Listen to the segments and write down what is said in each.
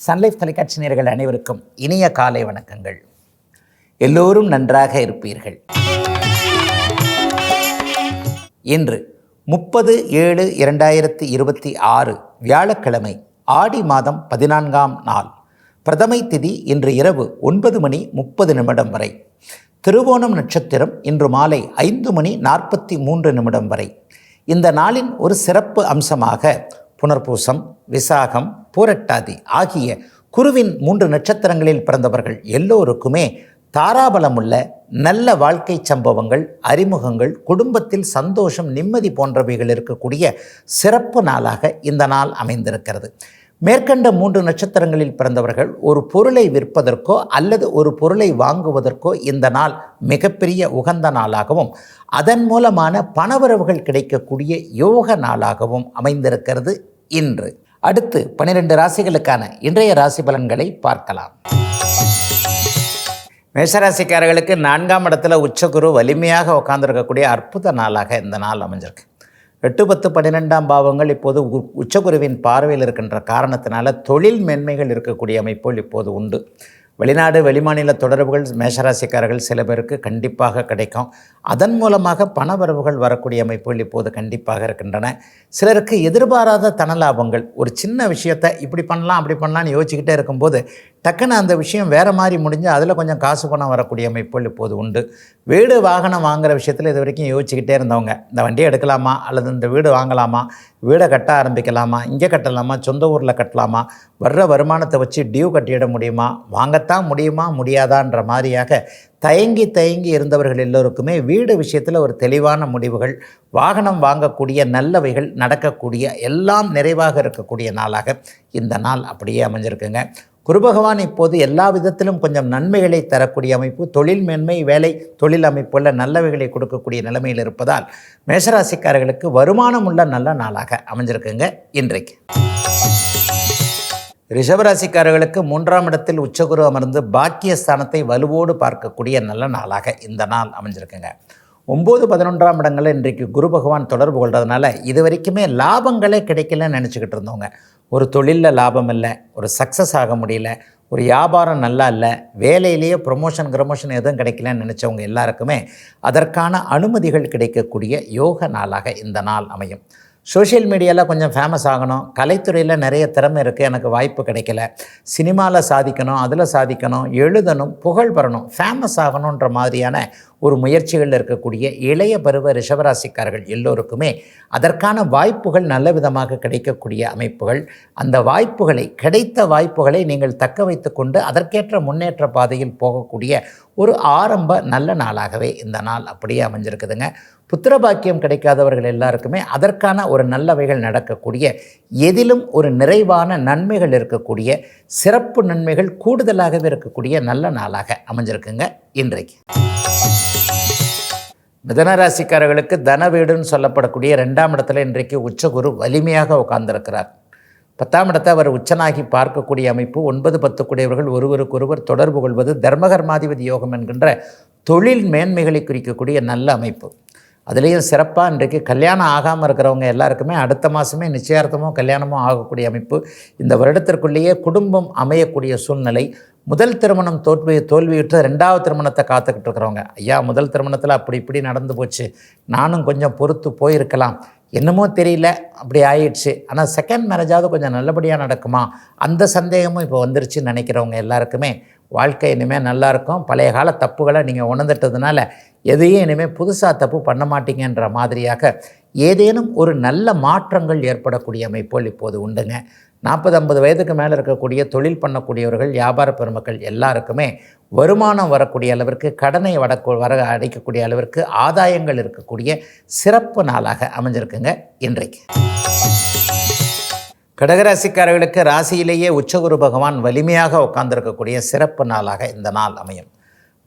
Sun Life தொலைக்காட்சி நேயர்கள் அனைவருக்கும் இனிய காலை வணக்கங்கள். எல்லோரும் நன்றாக இருப்பீர்கள். இன்று 30/7/2026 வியாழக்கிழமை, ஆடி மாதம் 14ஆம் நாள். பிரதமை திதி இன்று இரவு 9:30 வரை. திருவோணம் நட்சத்திரம் இன்று மாலை 5:43 வரை. இந்த நாளின் ஒரு சிறப்பு அம்சமாக புனர்பூசம், விசாகம், பூரட்டாதி ஆகிய குருவின் 3 நட்சத்திரங்களில் பிறந்தவர்கள் எல்லோருக்குமே தாராபலமுள்ள நல்ல வாழ்க்கை சம்பவங்கள், அறிமுகங்கள், குடும்பத்தில் சந்தோஷம், நிம்மதி போன்றவைகள் இருக்கக்கூடிய சிறப்பு நாளாக இந்த நாள் அமைந்திருக்கிறது. மேற்கண்ட 3 நட்சத்திரங்களில் பிறந்தவர்கள் ஒரு பொருளை விற்பதற்கோ அல்லது ஒரு பொருளை வாங்குவதற்கோ இந்த நாள் மிகப்பெரிய உகந்த நாளாகவும், அதன் மூலமான பணவரவுகள் கிடைக்கக்கூடிய யோக நாளாகவும் அமைந்திருக்கிறது இன்று. அடுத்து 12 ராசிகளுக்கான இன்றைய ராசி பலன்களை பார்க்கலாம். மேஷராசிக்காரர்களுக்கு 4ஆம் இடத்துல உச்சகுரு வலிமையாக உட்கார்ந்துருக்கக்கூடிய அற்புத நாளாக இந்த நாள் அமைஞ்சிருக்கு. 8, 10, 12ஆம் பாவங்கள் இப்போது உச்சகுருவின் பார்வையில் இருக்கின்ற காரணத்தினால தொழில் மேன்மைகள் இருக்கக்கூடிய அமைப்புகள் இப்போது உண்டு. வெளிநாடு வெளிமாநில தொடர்புகள் மேஷராசிக்காரர்கள் சில பேருக்கு கண்டிப்பாக கிடைக்கும். அதன் மூலமாக பணவரவுகள் வரக்கூடிய அமைப்புகள் இப்போது கண்டிப்பாக இருக்கின்றன. சிலருக்கு எதிர்பாராத தனலாபங்கள், ஒரு சின்ன விஷயத்தை இப்படி பண்ணலாம் அப்படி பண்ணலான்னு யோசிச்சுக்கிட்டே இருக்கும்போது டக்குன்னு அந்த விஷயம் வேறு மாதிரி முடிஞ்சு அதில் கொஞ்சம் காசு பணம் வரக்கூடிய அமைப்புகள் இப்போது உண்டு. வீடு வாகனம் வாங்குகிற விஷயத்தில் இது வரைக்கும் யோசிச்சுக்கிட்டே இருந்தவங்க, இந்த வண்டியை எடுக்கலாமா அல்லது இந்த வீடு வாங்கலாமா, வீடை கட்ட ஆரம்பிக்கலாமா, இங்கே கட்டலாமா, சொந்த ஊரில் கட்டலாமா, வர்ற வருமானத்தை வச்சு டியூ கட்டிட முடியுமா, வாங்கத்தான் முடியுமா முடியாதான்ற மாதிரியாக தயங்கி இருந்தவர்கள் எல்லோருக்குமே வீடு விஷயத்தில் ஒரு தெளிவான முடிவுகள், வாகனம் வாங்கக்கூடிய நல்லவைகள் நடக்கக்கூடிய, எல்லாம் நிறைவாக இருக்கக்கூடிய நாளாக இந்த நாள் அப்படியே அமைஞ்சிருக்குங்க. குரு பகவான் இப்போது எல்லா விதத்திலும் கொஞ்சம் நன்மைகளை தரக்கூடிய அமைப்பு, தொழில் மேன்மை, வேலை தொழில் அமைப்புள்ள நல்லவைகளை கொடுக்கக்கூடிய நிலைமையில் இருப்பதால் மேஷராசிக்காரர்களுக்கு வருமானம் உள்ள நல்ல நாளாக அமைஞ்சிருக்குங்க இன்றைக்கு. ரிஷபராசிக்காரர்களுக்கு 3ஆம் இடத்தில் உச்சகுரு அமர்ந்து பாக்கியஸ்தானத்தை வலுவோடு பார்க்கக்கூடிய நல்ல நாளாக இந்த நாள் அமைஞ்சிருக்குங்க. 9, 11ஆம் இடங்களில் இன்றைக்கு குரு பகவான் தொடர்பு கொள்றதுனால இது வரைக்குமே லாபங்களே கிடைக்கலன்னு நினச்சிக்கிட்டு இருந்தவங்க, ஒரு தொழிலில் லாபம் இல்லை, ஒரு சக்ஸஸ் ஆக முடியல, ஒரு வியாபாரம் நல்லா இல்லை, வேலையிலேயே ப்ரொமோஷன் எதுவும் கிடைக்கலன்னு நினச்சவங்க எல்லாருக்குமே அதற்கான அனுமதிகள் கிடைக்கக்கூடிய யோக நாளாக இந்த நாள் அமையும். சோஷியல் மீடியாவில் கொஞ்சம் ஃபேமஸ் ஆகணும், கலைத்துறையில் நிறைய திறமை இருக்குது, எனக்கு வாய்ப்பு கிடைக்கல, சினிமாவில் சாதிக்கணும், அதில் சாதிக்கணும், எழுதணும், புகழ் பெறணும், ஃபேமஸ் ஆகணுன்ற மாதிரியான ஒரு முயற்சிகளில் இருக்கக்கூடிய இளைய பருவ ரிஷபராசிக்காரர்கள் எல்லோருக்குமே அதற்கான வாய்ப்புகள் நல்ல விதமாக கிடைக்கக்கூடிய அமைப்புகள், அந்த வாய்ப்புகளை, கிடைத்த வாய்ப்புகளை நீங்கள் தக்க வைத்து கொண்டு அதற்கேற்ற முன்னேற்ற பாதையில் போகக்கூடிய ஒரு ஆரம்ப நல்ல நாளாகவே இந்த நாள் அப்படியே அமைஞ்சிருக்குதுங்க. புத்திரபாக்கியம் கிடைக்காதவர்கள் எல்லாருக்குமே அதற்கான ஒரு நல்லவைகள் நடக்கக்கூடிய, எதிலும் ஒரு நிறைவான நன்மைகள் இருக்கக்கூடிய, சிறப்பு நன்மைகள் கூடுதலாகவே இருக்கக்கூடிய நல்ல நாளாக அமைஞ்சிருக்குங்க இன்றைக்கு. மிதனராசிக்காரர்களுக்கு தன வீடுன்னு சொல்லப்படக்கூடிய 2ஆம் இடத்துல இன்றைக்கு உச்சகுரு வலிமையாக உட்கார்ந்திருக்கிறார். 10ஆம் இடத்தை அவர் உச்சனாகி பார்க்கக்கூடிய அமைப்பு. 9, 10 கூடியவர்கள் ஒருவருக்கொருவர் தொடர்பு கொள்வது தர்மகர்மாதிபதி யோகம் என்கின்ற தொழில் மேன்மைகளை குறிக்கக்கூடிய நல்ல அமைப்பு. அதுலேயும் சிறப்பாக இன்றைக்கு கல்யாணம் ஆகாமல் இருக்கிறவங்க எல்லாருக்குமே அடுத்த மாதமே நிச்சயார்த்தமோ கல்யாணமோ ஆகக்கூடிய அமைப்பு. இந்த வருடத்திற்குள்ளேயே குடும்பம் அமையக்கூடிய சூழ்நிலை. முதல் திருமணம் தோல்வியுற்று 2ஆவது திருமணத்தை காத்துக்கிட்டு இருக்கிறவங்க, ஐயா முதல் திருமணத்தில் அப்படி இப்படி நடந்து போச்சு, நானும் கொஞ்சம் பொறுத்து போயிருக்கலாம், என்னமோ தெரியல அப்படி ஆயிடுச்சு, ஆனால் செகண்ட் மேரேஜாவது கொஞ்சம் நல்லபடியாக நடக்குமா, அந்த சந்தேகமும் இப்போ வந்துருச்சுன்னு நினைக்கிறவங்க எல்லாருக்குமே வாழ்க்கை இனிமேல் நல்லாயிருக்கும். பழைய கால தப்புகளை நீங்கள் உணர்ந்துட்டதுனால எதையும் இனிமேல் புதுசாக தப்பு பண்ண மாட்டீங்கன்ற மாதிரியாக ஏதேனும் ஒரு நல்ல மாற்றங்கள் ஏற்படக்கூடிய அமைப்புகள் இப்போது உண்டுங்க. 40, 50 வயதுக்கு மேலே இருக்கக்கூடிய தொழில் பண்ணக்கூடியவர்கள், வியாபார பெருமக்கள் எல்லாருக்குமே வருமானம் வரக்கூடிய அளவிற்கு, கடனை அடைக்கக்கூடிய அளவிற்கு ஆதாயங்கள் இருக்கக்கூடிய சிறப்பு நாளாக அமைஞ்சிருக்குங்க இன்றைக்கு. கடகராசிக்காரர்களுக்கு ராசியிலேயே உச்சகுரு பகவான் வலிமையாக உட்கார்ந்திருக்கக்கூடிய சிறப்பு நாளாக இந்த நாள் அமையும்.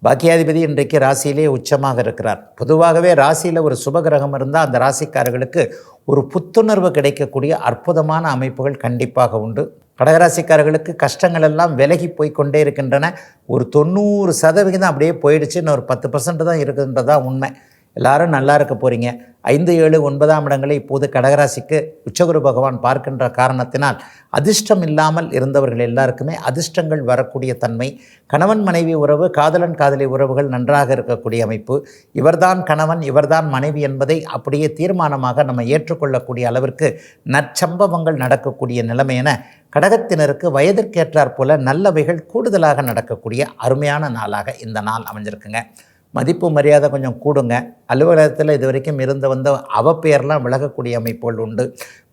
பாக்கியாதிபதி இன்றைக்கு ராசியிலேயே உச்சமாக இருக்கிறார். பொதுவாகவே ராசியில் ஒரு சுபகிரகம் இருந்தால் அந்த ராசிக்காரர்களுக்கு ஒரு புத்துணர்வு கிடைக்கக்கூடிய அற்புதமான அமைப்புகள் கண்டிப்பாக உண்டு. கடகராசிக்காரர்களுக்கு கஷ்டங்கள் எல்லாம் விலகி போய்கொண்டே இருக்கின்றன. ஒரு 90% அப்படியே போயிடுச்சு, இன்னும் ஒரு 10% தான் இருக்குன்றதான் உண்மை. எல்லாரும் நல்லா இருக்க போகிறீங்க. 5, 7, 9ஆம் இடங்களை இப்போது கடகராசிக்கு உச்சகுரு பகவான் பார்க்கின்ற காரணத்தினால் அதிர்ஷ்டம் இல்லாமல் இருந்தவர்கள் எல்லாருக்குமே அதிர்ஷ்டங்கள் வரக்கூடிய தன்மை, கணவன் மனைவி உறவு, காதலன் காதலி உறவுகள் நன்றாக இருக்கக்கூடிய அமைப்பு, இவர்தான் கணவன் இவர்தான் மனைவி என்பதை அப்படியே தீர்மானமாக நம்ம ஏற்றுக்கொள்ளக்கூடிய அளவிற்கு நற்சம்பவங்கள் நடக்கக்கூடிய நிலைமை என கடகத்தினருக்கு வயதிற்கேற்றாற் போல நல்லவைகள் கூடுதலாக நடக்கக்கூடிய அருமையான நாளாக இந்த நாள் அமைஞ்சிருக்குங்க. மதிப்பு மரியாதை கொஞ்சம் கூடுங்க. அலுவலகத்தில் இது வரைக்கும் இருந்து வந்த அவப்பெயர்லாம் விலகக்கூடிய அமைப்புகள் உண்டு.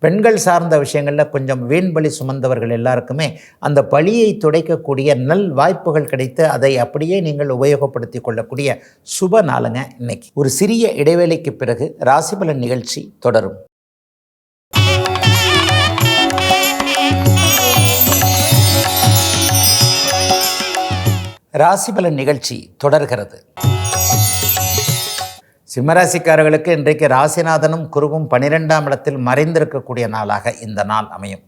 பெண்கள் சார்ந்த விஷயங்களில் கொஞ்சம் வீண்பலி சுமந்தவர்கள் எல்லாருக்குமே அந்த பழியை துடைக்கக்கூடிய நல் வாய்ப்புகள் கிடைத்து அதை அப்படியே நீங்கள் உபயோகப்படுத்தி கொள்ளக்கூடிய சுப நாளுங்க இன்னைக்கு. ஒரு சிறிய இடைவேளைக்கு பிறகு ராசிபலன் நிகழ்ச்சி தொடரும். ராசிபலன் நிகழ்ச்சி தொடர்கிறது. சிம்மராசிக்காரர்களுக்கு இன்றைக்கு ராசிநாதனும் குருவும் 12ஆம் இடத்தில் மறைந்திருக்கக்கூடிய நாளாக இந்த நாள் அமையும்.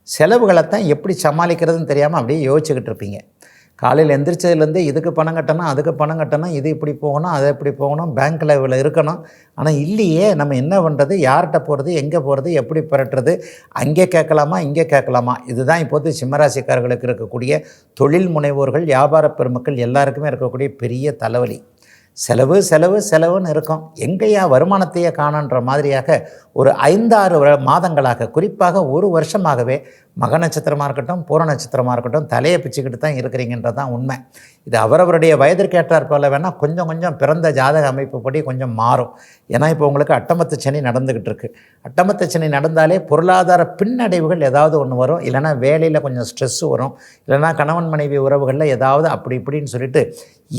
செலவுகளைத்தான் எப்படி சமாளிக்கிறதுன்னு தெரியாமல் அப்படியே யோசிச்சுக்கிட்டு இருப்பீங்க. காலையில் எந்திரிச்சதுலேருந்து இதுக்கு பணம் கட்டணும், அதுக்கு பணம் கட்டணும், இது இப்படி போகணும், அதை இப்படி போகணும், பேங்க்கில் இவ்வளோ இருக்கணும், ஆனால் இல்லையே நம்ம என்ன பண்ணுறது, யார்கிட்ட போகிறது, எங்கே போகிறது, எப்படி புரட்டுறது, அங்கே கேட்கலாமா இங்கே கேட்கலாமா, இதுதான் இப்போது சிம்மராசிக்காரர்களுக்கு இருக்கக்கூடிய தொழில் முனைவோர்கள் வியாபார பெருமக்கள் எல்லாருக்குமே இருக்கக்கூடிய பெரிய தலைவலி. செலவு செலவு செலவுன்னு இருக்கும். எங்கேயா வருமானத்தையே காணன்ற மாதிரியாக ஒரு 5-6 மாதங்களாக, குறிப்பாக ஒரு வருஷமாகவே மக நட்சத்திரமாக இருக்கட்டும் பூர நட்சத்திரமாக இருக்கட்டும் தலையை பிச்சுக்கிட்டு தான் இருக்கிறீங்கன்றது தான் உண்மை. இது அவரவருடைய வயதிற்கேற்றாற் போல வேணால் கொஞ்சம் கொஞ்சம் பிறந்த ஜாதக அமைப்புப்படி கொஞ்சம் மாறும். ஏன்னா இப்போ உங்களுக்கு அட்டமத்து சனி நடந்துக்கிட்டு இருக்குது. அட்டமத்து சனி நடந்தாலே பொருளாதார பின்னடைவுகள் ஏதாவது ஒன்று வரும், இல்லைனா வேலையில் கொஞ்சம் ஸ்ட்ரெஸ்ஸு வரும், இல்லைனா கணவன் மனைவி உறவுகளில் ஏதாவது அப்படி இப்படின்னு சொல்லிட்டு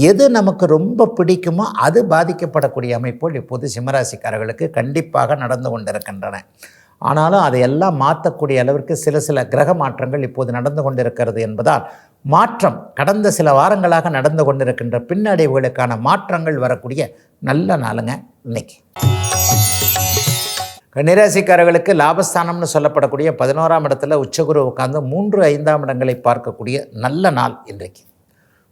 எது நமக்கு ரொம்ப பிடிக்குமோ அது பாதிக்கப்படக்கூடிய அமைப்புகள் இப்போது சிம்மராசிக்காரர்களுக்கு கண்டிப்பாக நடந்து கொண்டிருக்கின்றன. ஆனாலும் அதையெல்லாம் மாற்றக்கூடிய அளவிற்கு சில கிரக மாற்றங்கள் இப்போது நடந்து கொண்டிருக்கிறது என்பதால் மாற்றம் கடந்த சில வாரங்களாக நடந்து கொண்டிருக்கின்ற பின்னடைவுகளுக்கான மாற்றங்கள் வரக்கூடிய நல்ல நாளுங்க இன்னைக்கு. கன்னிராசிக்காரர்களுக்கு லாபஸ்தானம்னு சொல்லப்படக்கூடிய 11ஆம் இடத்துல உச்சகுரு உட்கார்ந்து 3, 5ஆம் இடங்களை பார்க்கக்கூடிய நல்ல நாள் இன்றைக்கு.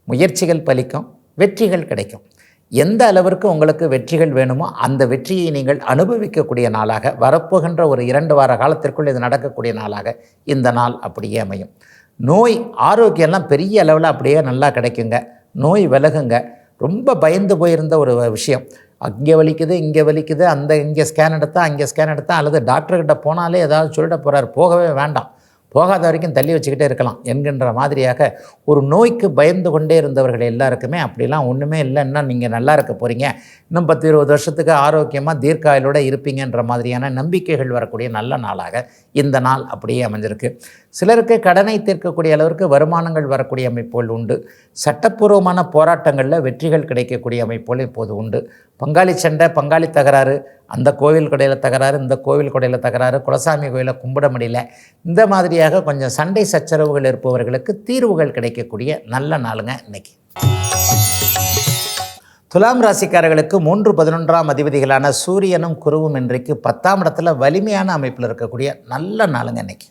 முயற்சிகள் பலிக்கும், வெற்றிகள் கிடைக்கும். எந்த அளவிற்கு உங்களுக்கு வெற்றிகள் வேணுமோ அந்த வெற்றியை நீங்கள் அனுபவிக்கக்கூடிய நாளாக வரப்போகின்ற ஒரு 2 வார காலத்திற்குள் இது நடக்கக்கூடிய நாளாக இந்த நாள் அப்படியே அமையும். நோய் ஆரோக்கியம்லாம் பெரிய அளவில் அப்படியே நல்லா கிடைக்குங்க. நோய் விலகுங்க. ரொம்ப பயந்து போயிருந்த ஒரு விஷயம், அங்கே வலிக்குது இங்கே வலிக்குது, இங்கே ஸ்கேன் எடுத்தால் அங்கே ஸ்கேன் எடுத்தால், அல்லது டாக்டர்கிட்ட போனாலே ஏதாவது சொல்லிட போகிறார், போகவே வேண்டாம், போகாத வரைக்கும் தள்ளி வச்சுக்கிட்டே இருக்கலாம் என்கின்ற மாதிரியாக ஒரு நோய்க்கு பயந்து கொண்டே இருந்தவர்கள் எல்லாருக்குமே அப்படிலாம் ஒன்றுமே இல்லைன்னா நீங்கள் நல்லா இருக்க போகிறீங்க, இன்னும் 10-20 வருஷத்துக்கு ஆரோக்கியமாக தீர்க்காயலோடு இருப்பீங்கன்ற மாதிரியான நம்பிக்கைகள் வரக்கூடிய நல்ல நாளாக இந்த நாள் அப்படியே அமைஞ்சிருக்கு. சிலருக்கு கடனை தீர்க்கக்கூடிய அளவிற்கு வருமானங்கள் வரக்கூடிய அமைப்புகள் உண்டு. சட்டப்பூர்வமான போராட்டங்களில் வெற்றிகள் கிடைக்கக்கூடிய அமைப்புகள் இப்போது உண்டு. பங்காளி சண்டை, பங்காளி தகராறு, அந்த கோவில் கொடையில் தகராறு, இந்த கோவில் கொடையில் தகராறு, குலசாமி கோயிலை கும்பிட முடியல, இந்த மாதிரியாக கொஞ்சம் சண்டை சச்சரவுகள் இருப்பவர்களுக்கு தீர்வுகள் கிடைக்கக்கூடிய நல்ல நாளுங்க இன்னைக்கு. துலாம் ராசிக்காரர்களுக்கு 3, 11ஆம் அதிபதிகளான சூரியனும் குருவும் இன்றைக்கு 10ஆம் இடத்துல வலிமையான அமைப்பில் இருக்கக்கூடிய நல்ல நாளுங்க இன்னைக்கு.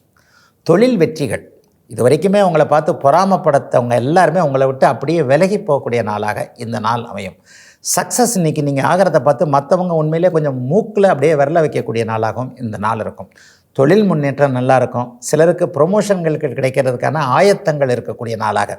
தொழில் வெற்றிகள், இது வரைக்குமே உங்களை பார்த்து பொறாமப்படுத்தவங்க எல்லாருமே உங்களை விட்டு அப்படியே விலகி போகக்கூடிய நாளாக இந்த நாள் அமையும். சக்ஸஸ் இன்றைக்கி நீங்கள் ஆகிறத பார்த்து மற்றவங்க உண்மையிலே கொஞ்சம் மூக்கில் அப்படியே விரல வைக்கக்கூடிய நாளாகவும் இந்த நாள் இருக்கும். தொழில் முன்னேற்றம் நல்லா இருக்கும். சிலருக்கு ப்ரொமோஷன்களுக்கு கிடைக்கிறதுக்கான ஆயத்தங்கள் இருக்கக்கூடிய நாளாக,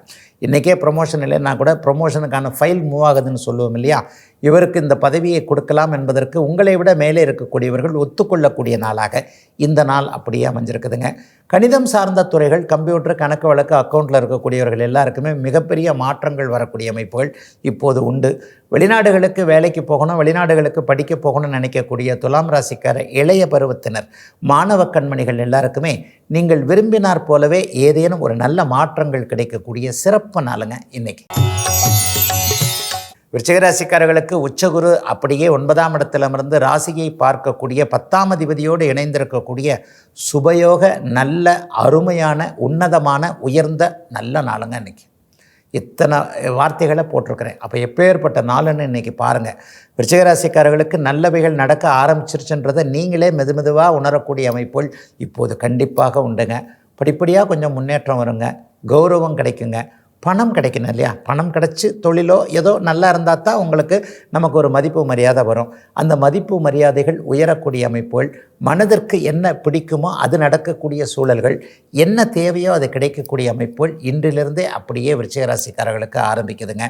இன்றைக்கே ப்ரொமோஷன் இல்லைன்னா கூட ப்ரொமோஷனுக்கான ஃபைல் மூவ் ஆகுதுன்னு சொல்லுவோம் இல்லையா, இவருக்கு இந்த பதவியை கொடுக்கலாம் என்பதற்கு உங்களை விட மேலே இருக்கக்கூடியவர்கள் ஒத்துக்கொள்ளக்கூடிய நாளாக இந்த நாள் அப்படியே அமைஞ்சிருக்குதுங்க. கணிதம் சார்ந்த துறைகள், கம்ப்யூட்டர், கணக்கு வழக்கு, அக்கௌண்ட்டில் இருக்கக்கூடியவர்கள் எல்லாருக்குமே மிகப்பெரிய மாற்றங்கள் வரக்கூடிய அமைப்புகள் இப்போது உண்டு. வெளிநாடுகளுக்கு வேலைக்கு போகணும், வெளிநாடுகளுக்கு படிக்க போகணும்னு நினைக்கக்கூடிய துலாம் ராசிக்கார இளைய பருவத்தினர், மாணவ கண்மணிகள் எல்லாருக்குமே நீங்கள் விரும்பினார் போலவே ஏதேனும் ஒரு நல்ல மாற்றங்கள் கிடைக்கக்கூடிய சிறப்பு நாளுங்க இன்னைக்கு. விருச்சிகராசிக்காரர்களுக்கு உச்சகுரு அப்படியே 9ஆம் இடத்திலிருந்து ராசியை பார்க்கக்கூடிய 10ஆம் அதிபதியோடு இணைந்திருக்கக்கூடிய சுபயோக நல்ல அருமையான உன்னதமான உயர்ந்த நல்ல நாளுங்க இன்றைக்கி. இத்தனை வார்த்தைகளை போட்டிருக்கிறேன். அப்போ எப்பேற்பட்ட நாளுன்னு இன்றைக்கி பாருங்கள். விருச்சிகராசிக்காரர்களுக்கு நல்லவைகள் நடக்க ஆரம்பிச்சிருச்சுன்றதை நீங்களே மெதுவாக உணரக்கூடிய அமைப்புகள் இப்போது கண்டிப்பாக உண்டுங்க. படிப்படியாக கொஞ்சம் முன்னேற்றம் வருங்க, கௌரவம் கிடைக்குங்க, பணம் கிடைக்கணும் இல்லையா? பணம் கிடச்சி தொழிலோ ஏதோ நல்லா இருந்தால் தான் உங்களுக்கு நமக்கு ஒரு மதிப்பு மரியாதை வரும். அந்த மதிப்பு மரியாதைகள் உயரக்கூடிய அமைப்புகள், மனதிற்கு என்ன பிடிக்குமோ அது நடக்கக்கூடிய சூழல்கள், என்ன தேவையோ அது கிடைக்கக்கூடிய அமைப்புகள் இன்றிலிருந்தே அப்படியே விருச்சிக ராசிக்காரர்களுக்கு ஆரம்பிக்குதுங்க.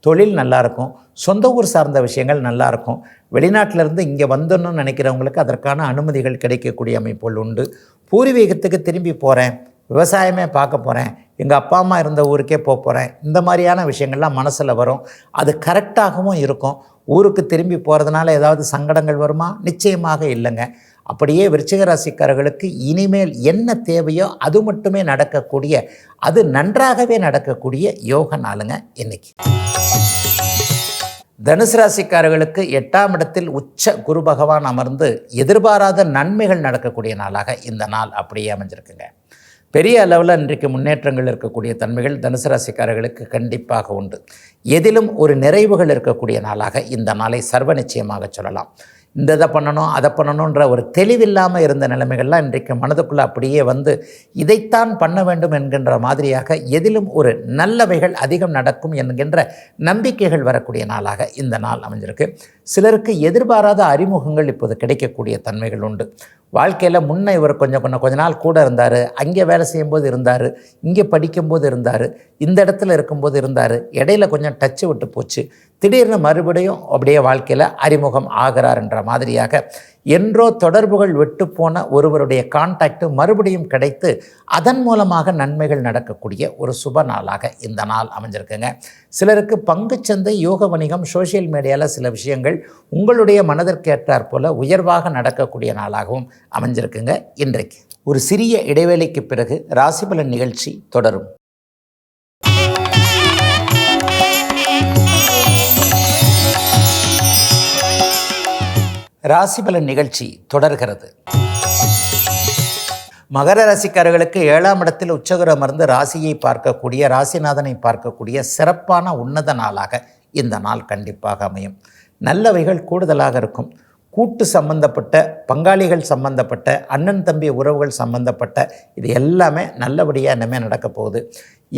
தொழில் நல்லாயிருக்கும், சொந்த ஊர் சார்ந்த விஷயங்கள் நல்லாயிருக்கும், வெளிநாட்டிலேருந்து இங்கே வந்துடணும்னு நினைக்கிறவங்களுக்கு அதற்கான அனுமதிகள் கிடைக்கக்கூடிய அமைப்புகள் உண்டு. பூர்வீகத்துக்கு திரும்பி போகிறேன், விவசாயமே பார்க்க போகிறேன், எங்கள் அப்பா அம்மா இருந்த ஊருக்கே போகிறேன், இந்த மாதிரியான விஷயங்கள்லாம் மனசில் வரும். அது கரெக்டாகவும் இருக்கும். ஊருக்கு திரும்பி போகிறதுனால ஏதாவது சங்கடங்கள் வருமா? நிச்சயமாக இல்லைங்க. அப்படியே விருச்சிக ராசிக்காரர்களுக்கு இனிமேல் என்ன தேவையோ அது மட்டுமே நடக்கக்கூடிய, அது நன்றாகவே நடக்கக்கூடிய யோக நாளுங்க இன்னைக்கு. தனுசு ராசிக்காரர்களுக்கு 8ஆம் இடத்தில் உச்ச குரு பகவான் அமர்ந்து எதிர்பாராத நன்மைகள் நடக்கக்கூடிய நாளாக இந்த நாள் அப்படியே அமைஞ்சிருக்குங்க. பெரிய அளவில் இன்றைக்கு முன்னேற்றங்கள் இருக்கக்கூடிய தன்மைகள் தனுசு ராசிக்காரர்களுக்கு கண்டிப்பாக உண்டு. எதிலும் ஒரு நிறைவுகள் இருக்கக்கூடிய நாளாக இந்த நாளை சர்வ நிச்சயமாக சொல்லலாம். இந்த இதை பண்ணணும் அதை பண்ணணுன்ற ஒரு தெளிவில்லாமல் இருந்த நிலைமைகள்லாம் இன்றைக்கு மனதுக்குள்ளே அப்படியே வந்து இதைத்தான் பண்ண வேண்டும் என்கின்ற மாதிரியாக எதிலும் ஒரு நல்லவைகள் அதிகம் நடக்கும் என்கின்ற நம்பிக்கைகள் வரக்கூடிய நாளாக இந்த நாள் அமைஞ்சிருக்கு. சிலருக்கு எதிர்பாராத அறிமுகங்கள் இப்போது கிடைக்கக்கூடிய தன்மைகள் உண்டு. வாழ்க்கையில் முன்னே இவர் கொஞ்ச நாள் கூட இருந்தார், அங்கே வேலை செய்யும்போது இருந்தார், இங்கே படிக்கும்போது இருந்தார், இந்த இடத்துல இருக்கும்போது இருந்தார், இடையில கொஞ்சம் டச்சு விட்டு போச்சு, திடீர்னு மறுபடியும் அப்படியே வாழ்க்கையில் அறிமுகம் ஆகிறார் என்ற மாதிரியாக என்றோ தொடர்புகள் விட்டு போன ஒருவருடைய கான்டாக்ட் மறுபடியும் கிடைத்து அதன் மூலமாக நன்மைகள் நடக்கக்கூடிய ஒரு சுப நாளாக இந்த நாள் அமைஞ்சிருக்குங்க. சிலருக்கு பங்குச்சந்தை, யோக வணிகம், சோஷியல் மீடியாவில் சில விஷயங்கள் உங்களுடைய மனதிற்கேற்றாற் போல உயர்வாக நடக்கக்கூடிய நாளாகவும் அமைஞ்சிருக்குங்க. இன்றைக்கு ஒரு சிறிய இடைவேளைக்கு பிறகு ராசிபலன் நிகழ்ச்சி தொடரும். ராசிபலன் நிகழ்ச்சி தொடர்கிறது. மகர ராசிக்காரர்களுக்கு 7ஆம் இடத்தில் உச்சகுரு அமர்ந்து ராசியை பார்க்கக்கூடிய, ராசிநாதனை பார்க்கக்கூடிய சிறப்பான உன்னத நாளாக இந்த நாள் கண்டிப்பாக அமையும். நல்லவைகள் கூடுதலாக இருக்கும். கூட்டு சம்பந்தப்பட்ட, பங்காளிகள் சம்பந்தப்பட்ட, அண்ணன் தம்பி உறவுகள் சம்பந்தப்பட்ட இது எல்லாமே நல்லபடியாக இனிமேல் நடக்க போகுது.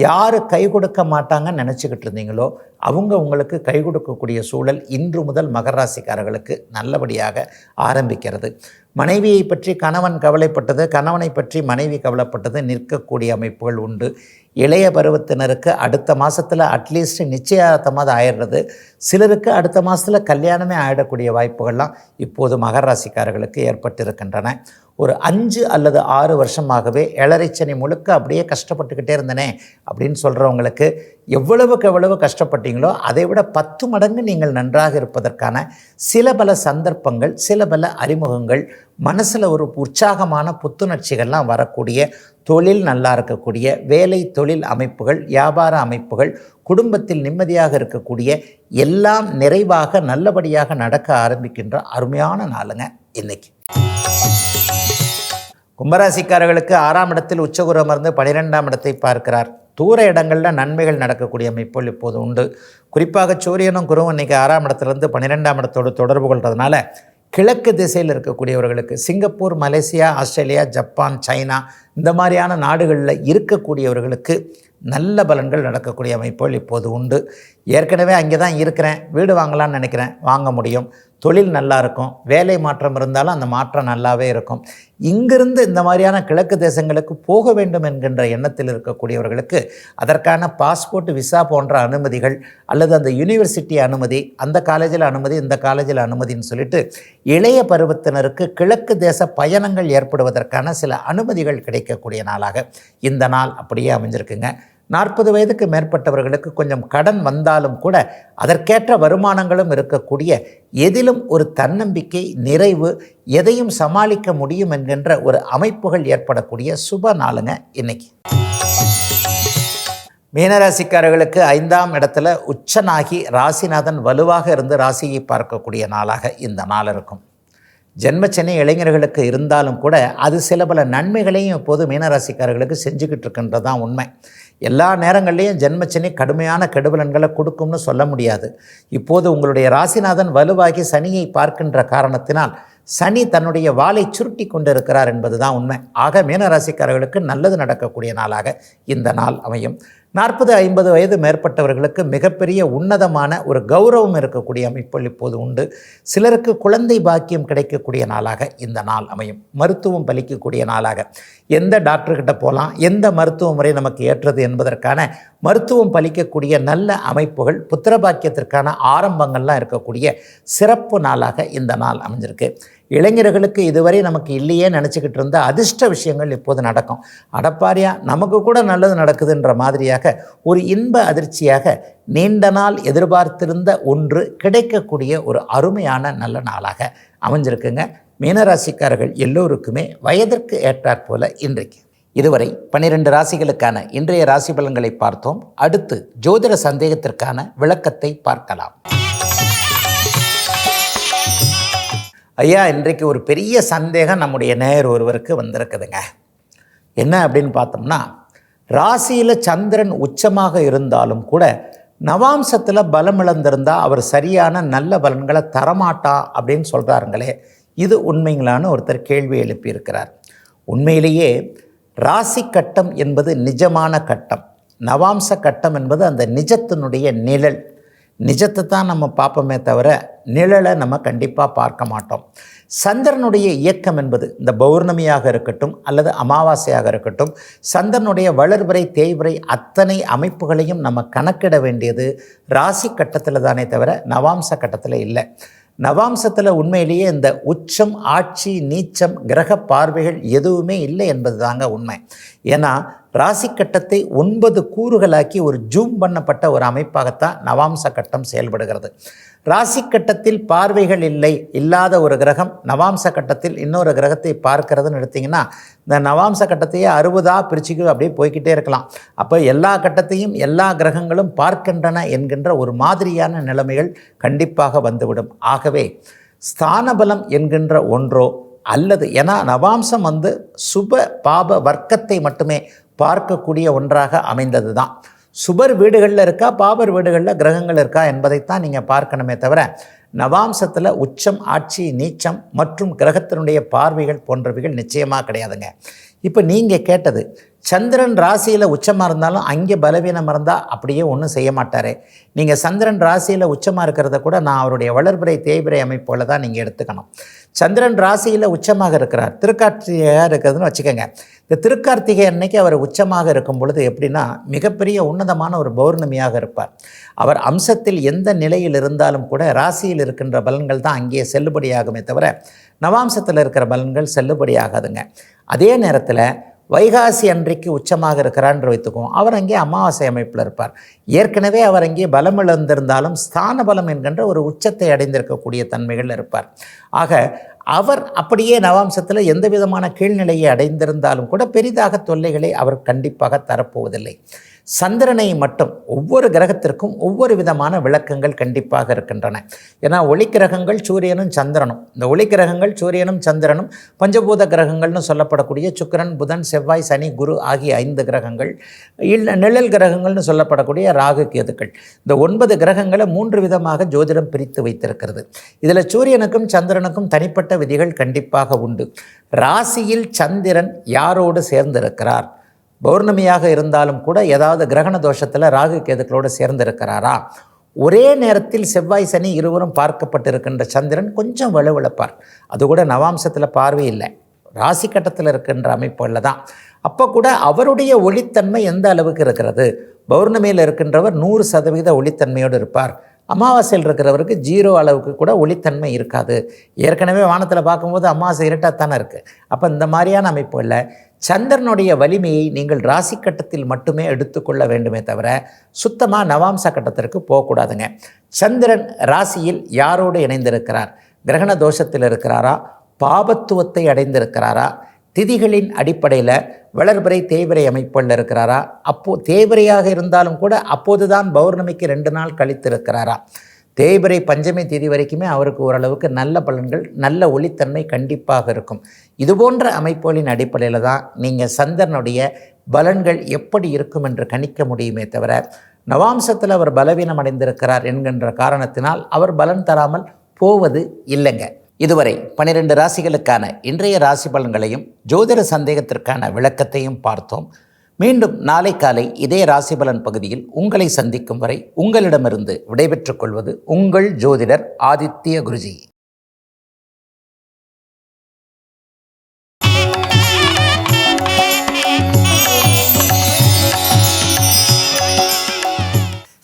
யார் கை கொடுக்க மாட்டாங்கன்னு நினச்சிக்கிட்டு இருந்தீங்களோ அவங்க உங்களுக்கு கை கொடுக்கக்கூடிய சூழல் இன்று முதல் மகர ராசிக்காரர்களுக்கு நல்லபடியாக ஆரம்பிக்கிறது. மனைவியை பற்றி கணவன் கவலைப்பட்டது, கணவனை பற்றி மனைவி கவலைப்பட்டது நிற்கக்கூடிய அமைப்புகள் உண்டு. இளைய பருவத்தினருக்கு அடுத்த மாதத்தில் அட்லீஸ்ட் நிச்சயார்த்தமாக ஆயிடுறது, சிலருக்கு அடுத்த மாதத்தில் கல்யாணமே ஆகிடக்கூடிய வாய்ப்புகள்லாம் இப்போது மகர ராசிக்காரர்களுக்கு ஏற்பட்டிருக்கின்றன. ஒரு 5 அல்லது 6 வருஷமாகவே ஏழரைச்சனி முழுக்க அப்படியே கஷ்டப்பட்டுக்கிட்டே இருந்தனே அப்படின்னு சொல்கிறவங்களுக்கு எவ்வளவு கஷ்டப்பட்டீங்களோ அதை விட 10 மடங்கு நீங்கள் நன்றாக இருப்பதற்கான சில பல சந்தர்ப்பங்கள், சில பல அறிமுகங்கள், மனசில் ஒரு உற்சாகமான புத்துணர்ச்சிகள்லாம் வரக்கூடிய, தொழில் நல்லா இருக்கக்கூடிய, வேலை தொழில் அமைப்புகள், வியாபார அமைப்புகள், குடும்பத்தில் நிம்மதியாக இருக்கக்கூடிய, எல்லாம் நிறைவாக நல்லபடியாக நடக்க ஆரம்பிக்கின்ற அருமையான நாளுங்க இன்னைக்கு. கும்பராசிக்காரர்களுக்கு 6ஆம் இடத்தில் உச்சகுரு அமர்ந்து 12ஆம் இடத்தை பார்க்கிறார். தூர இடங்களில் நன்மைகள் நடக்கக்கூடிய அமைப்புகள் இப்போது உண்டு. குறிப்பாக சூரியனும் குருவும் இன்றைக்கி 6ஆம் இடத்துலேருந்து 12ஆம் இடத்தோடு தொடர்பு கொள்கிறதுனால கிழக்கு திசையில் இருக்கக்கூடியவர்களுக்கு, Singapore, Malaysia, Australia, Japan, China இந்த மாதிரியான நாடுகளில் இருக்கக்கூடியவர்களுக்கு நல்ல பலன்கள் நடக்கக்கூடிய அமைப்புகள் இப்போது உண்டு. ஏற்கனவே அங்கே தான் இருக்கிறேன், வீடு வாங்கலான்னு நினைக்கிறேன், வாங்க முடியும். தொழில் நல்லா இருக்கும், வேலை மாற்றம் இருந்தாலும் அந்த மாற்றம் நல்லாவே இருக்கும். இங்கிருந்து இந்த மாதிரியான கிழக்கு தேசங்களுக்கு போக வேண்டும் என்கின்ற எண்ணத்தில் இருக்கக்கூடியவர்களுக்கு அதற்கான பாஸ்போர்ட், விசா போன்ற அனுமதிகள் அல்லது அந்த யூனிவர்சிட்டி அனுமதி, அந்த காலேஜில் அனுமதி, இந்த காலேஜில் அனுமதின்னு சொல்லிட்டு இளைய பருவத்தினருக்கு கிழக்கு தேச பயணங்கள் ஏற்படுவதற்கான சில அனுமதிகள் கிடைக்கக்கூடிய நாளாக இந்த நாள் அப்படியே அமைஞ்சிருக்குங்க. 40 வயதுக்கு மேற்பட்டவர்களுக்கு கொஞ்சம் கடன் வந்தாலும் கூட அதற்கேற்ற வருமானங்களும் இருக்கக்கூடிய, எதிலும் ஒரு தன்னம்பிக்கை, நிறைவு, எதையும் சமாளிக்க முடியும் என்கின்ற ஒரு அமைப்புகள் ஏற்படக்கூடிய சுப நாளுங்க இன்னைக்கு. மீனராசிக்காரர்களுக்கு 5ஆம் இடத்துல உச்சனாகி ராசிநாதன் வலுவாக இருந்து ராசியை பார்க்கக்கூடிய நாளாக இந்த நாள் இருக்கும். ஜென்மச்சனி இளைஞர்களுக்கு இருந்தாலும் கூட அது சில பல நன்மைகளையும் இப்போது மீனராசிக்காரர்களுக்கு செஞ்சுக்கிட்டு இருக்கின்றது தான் உண்மை. எல்லா நேரங்கள்லேயும் ஜென்மச்சனி கடுமையான கெடுபலன்களை கொடுக்கும்னு சொல்ல முடியாது. இப்போது உங்களுடைய ராசிநாதன் வலுவாகி சனியை பார்க்கின்ற காரணத்தினால் சனி தன்னுடைய வாளை சுருட்டி கொண்டிருக்கிறார் என்பது தான் உண்மை. ஆக மீனராசிக்காரர்களுக்கு நல்லது நடக்கக்கூடிய நாளாக இந்த நாள் அமையும். 40-50 வயது மேற்பட்டவர்களுக்கு மிகப்பெரிய உன்னதமான ஒரு கௌரவம் இருக்கக்கூடிய அமைப்புகள் இப்போது உண்டு. சிலருக்கு குழந்தை பாக்கியம் கிடைக்கக்கூடிய நாளாக இந்த நாள் அமையும். மருத்துவம் பலிக்கக்கூடிய நாளாக எந்த டாக்டர்கிட்ட போகலாம், எந்த மருத்துவ முறை நமக்கு ஏற்றது என்பதற்கான மருத்துவம் பலிக்கக்கூடிய நல்ல அமைப்புகள், புத்திர பாக்கியத்திற்கான ஆரம்பங்கள்லாம் இருக்கக்கூடிய சிறப்பு நாளாக இந்த நாள் அமைஞ்சிருக்கு. இளைஞர்களுக்கு இதுவரை நமக்கு இல்லையே நினச்சிக்கிட்டு இருந்த அதிர்ஷ்ட விஷயங்கள் இப்போது நடக்கும். அடப்பாரியா நமக்கு கூட நல்லது நடக்குதுன்ற மாதிரியாக ஒரு இன்ப அதிர்ச்சியாக நீண்ட நாள் எதிர்பார்த்திருந்த ஒன்று கிடைக்கக்கூடிய ஒரு அருமையான நல்ல நாளாக அமைஞ்சிருக்குங்க. மீனராசிக்காரர்கள் எல்லோருக்குமே வயதிற்கு ஏற்றாற்போல இன்றைக்கு. இதுவரை 12 ராசிகளுக்கான இன்றைய ராசி பலன்களை பார்த்தோம். அடுத்து ஜோதிட சந்தேகத்திற்கான விளக்கத்தை பார்க்கலாம். ஐயா, இன்றைக்கு ஒரு பெரிய சந்தேகம் நம்முடைய நேயர் ஒருவருக்கு வந்திருக்குதுங்க. என்ன அப்படின்னு பார்த்தோம்னா, ராசியில் சந்திரன் உச்சமாக இருந்தாலும் கூட நவாம்சத்தில் பலம் இழந்திருந்தால் அவர் சரியான நல்ல பலன்களை தரமாட்டா அப்படின்னு சொல்கிறாருங்களே, இது உண்மைங்களான்னு ஒருத்தர் கேள்வி எழுப்பியிருக்கிறார். உண்மையிலேயே ராசி கட்டம் என்பது நிஜமான கட்டம், நவாம்ச கட்டம் என்பது அந்த நிஜத்தினுடைய நிழல். நிஜத்தை தான் நம்ம பார்ப்போமே தவிர நிழலை நம்ம கண்டிப்பாக பார்க்க மாட்டோம். சந்திரனுடைய இயக்கம் என்பது இந்த பௌர்ணமியாக இருக்கட்டும் அல்லது அமாவாசையாக இருக்கட்டும், சந்திரனுடைய வளர்பிறை தேய்பிறை அத்தனை அமைப்புகளையும் நம்ம கணக்கிட வேண்டியது ராசி கட்டத்தில் தானே தவிர நவாம்ச கட்டத்தில் இல்லை. நவாம்சத்தில் உண்மையிலேயே இந்த உச்சம், ஆட்சி, நீச்சம், கிரக பார்வைகள் எதுவுமே இல்லை என்பது தாங்க உண்மை. ஏன்னா ராசி கட்டத்தை 9 கூறுகளாக்கி ஒரு ஜூம் பண்ணப்பட்ட ஒரு அமைப்பாகத்தான் நவாம்ச கட்டம் செயல்படுகிறது. ராசி கட்டத்தில் பார்வைகள் இல்லாத ஒரு கிரகம் நவாம்ச கட்டத்தில் இன்னொரு கிரகத்தை பார்க்கிறதுன்னு எடுத்திங்கன்னா, இந்த நவாம்ச கட்டத்தையே 60ஆக பிரிச்சுக்கு அப்படியே போய்கிட்டே இருக்கலாம். அப்போ எல்லா கட்டத்தையும் எல்லா கிரகங்களும் பார்க்கின்றன என்கின்ற ஒரு மாதிரியான நிலைமைகள் கண்டிப்பாக வந்துவிடும். ஆகவே ஸ்தானபலம் என்கின்ற ஒன்றோ அல்லது ஏன்னா நவாம்சம் சுப பாப வர்க்கத்தை மட்டுமே பார்க்கக்கூடிய ஒன்றாக அமைந்தது தான். சுபர் வீடுகளில் இருக்கா, பாபர் வீடுகளில் கிரகங்கள் இருக்கா என்பதைத்தான் நீங்கள் பார்க்கணுமே தவிர நவாம்சத்தில் உச்சம், ஆட்சி, நீச்சம் மற்றும் கிரகத்தினுடைய பார்வைகள் போன்றவைகள் நிச்சயமாக கிடையாதுங்க. இப்போ நீங்கள் கேட்டது, சந்திரன் ராசியில் உச்சமாக இருந்தாலும் அங்கே பலவீனம் இருந்தால் அப்படியே ஒன்றும் செய்ய மாட்டார். நீங்கள் சந்திரன் ராசியில் உச்சமாக இருக்கிறத கூட நான் அவருடைய வளர்பிறை தேய்பிறை அமைப்புகளை தான் நீங்கள் எடுத்துக்கணும். சந்திரன் ராசியில் உச்சமாக இருக்கிறார், திருக்கார்த்திகையாக இருக்கிறதுன்னு வச்சுக்கோங்க. இந்த திருக்கார்த்திகை அன்னைக்கு அவர் உச்சமாக இருக்கும் பொழுது எப்படின்னா மிகப்பெரிய உன்னதமான ஒரு பௌர்ணமியாக இருப்பார். அவர் அம்சத்தில் எந்த நிலையில் இருந்தாலும் கூட ராசியில் இருக்கின்ற பலன்கள் தான் அங்கே செல்லுபடியாகுமே தவிர நவாம்சத்தில் இருக்கிற பலன்கள் செல்லுபடியாகாதுங்க. அதே நேரத்தில் வைகாசி அன்றைக்கு உச்சமாக இருக்கிறான்னு வைத்துக்குவோம், அவர் அங்கே அமாவாசை அமைப்பில் இருப்பார். ஏற்கனவே அவர் அங்கே பலம் இழந்திருந்தாலும் ஸ்தான பலம் என்கின்ற ஒரு உச்சத்தை அடைந்திருக்கக்கூடிய தன்மைகள் இருப்பார். ஆக அவர் அப்படியே நவாம்சத்தில் எந்த விதமான கீழ்நிலையை அடைந்திருந்தாலும் கூட பெரிதாக தொல்லைகளை அவர் கண்டிப்பாக தரப்போவதில்லை. சந்திரனை மட்டும் ஒவ்வொரு கிரகத்திற்கும் ஒவ்வொரு விதமான விளக்கங்கள் கண்டிப்பாக இருக்கின்றன. ஏன்னா ஒளிக்கிரகங்கள் சூரியனும் சந்திரனும், இந்த ஒளிக்கிரகங்கள் சூரியனும் சந்திரனும் பஞ்சபூத கிரகங்கள்னு சொல்லப்படக்கூடிய சுக்கிரன், புதன், செவ்வாய், சனி, குரு ஆகிய 5 கிரகங்கள், நிழல் கிரகங்கள்னு சொல்லப்படக்கூடிய ராகு, கேதுக்கள். இந்த 9 கிரகங்களை 3 விதமாக ஜோதிடம் பிரித்து வைத்திருக்கிறது. இதில் சூரியனுக்கும் சந்திரனுக்கும் தனிப்பட்ட விதிகள் கண்டிப்பாக உண்டு. ராசியில் சந்திரன் யாரோடு சேர்ந்திருக்கிறார், பௌர்ணமியாக இருந்தாலும் கூட ஏதாவது கிரகண தோஷத்தில் ராகு கேதுக்களோடு சேர்ந்திருக்கிறாரா, ஒரே நேரத்தில் செவ்வாய் சனி இருவரும் பார்க்கப்பட்டிருக்கின்ற சந்திரன் கொஞ்சம் வலுவிழப்பார். அது கூட நவாம்சத்தில் பார்வை இல்லை, ராசி கட்டத்தில் இருக்கின்ற அமைப்புகளில் தான். அப்போ கூட அவருடைய ஒளித்தன்மை எந்த அளவுக்கு இருக்கிறது, பௌர்ணமியில் இருக்கின்றவர் 100% ஒளித்தன்மையோடு இருப்பார். அமாவாசையில் இருக்கிறவருக்கு 0 அளவுக்கு கூட ஒளித்தன்மை இருக்காது. ஏற்கனவே வானத்தில் பார்க்கும்போது அமாவாசை இருட்டாகத்தானே இருக்குது. அப்போ இந்த மாதிரியான அமைப்புகளில் சந்திரனுடைய வலிமையை நீங்கள் ராசி கட்டத்தில் மட்டுமே எடுத்துக்கொள்ள வேண்டுமே தவிர சுத்தமாக நவாம்ச கட்டத்திற்கு போகக்கூடாதுங்க. சந்திரன் ராசியில் யாரோடு இணைந்திருக்கிறார், கிரகண தோஷத்தில் இருக்கிறாரா, பாபத்துவத்தை அடைந்திருக்கிறாரா, திதிகளின் அடிப்படையில் வளர்பிறை தேய்பிறை அமைப்புகளில் இருக்கிறாரா, தேய்பிறையாக இருந்தாலும் கூட அப்போது தான் பௌர்ணமிக்கு 2 நாள் கழித்திருக்கிறாரா, தேய்பிறை பஞ்சமி தேதி வரைக்குமே அவருக்கு ஓரளவுக்கு நல்ல பலன்கள், நல்ல ஒளித்தன்மை கண்டிப்பாக இருக்கும். இதுபோன்ற அமைப்புகளின் அடிப்படையில் தான் நீங்கள் சந்திரனுடைய பலன்கள் எப்படி இருக்கும் என்று கணிக்க முடியுமே தவிர நவாம்சத்தில் அவர் பலவீனம் அடைந்திருக்கிறார் என்கின்ற காரணத்தினால் அவர் பலன் தராமல் போவது இல்லைங்க. இதுவரை 12 ராசிகளுக்கான இன்றைய ராசி பலன்களையும் ஜோதிட சந்தேகத்திற்கான விளக்கத்தையும் பார்த்தோம். மீண்டும் நாளை காலை இதே ராசிபலன் பகுதியில் உங்களை சந்திக்கும் வரை உங்களிடமிருந்து விடைபெற்றுக் கொள்வது உங்கள் ஜோதிடர் ஆதித்ய குருஜி.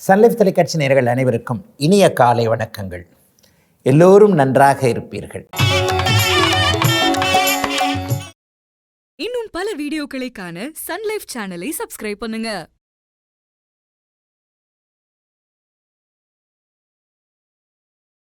சன்லைஃப் தொலைக்காட்சி நேயர்கள் அனைவருக்கும் இனிய காலை வணக்கங்கள். எல்லோரும் நன்றாக இருப்பீர்கள். இன்னும் பல வீடியோக்களை காண சன்லைஃப் சேனலை சப்ஸ்கிரைப் பண்ணுங்க.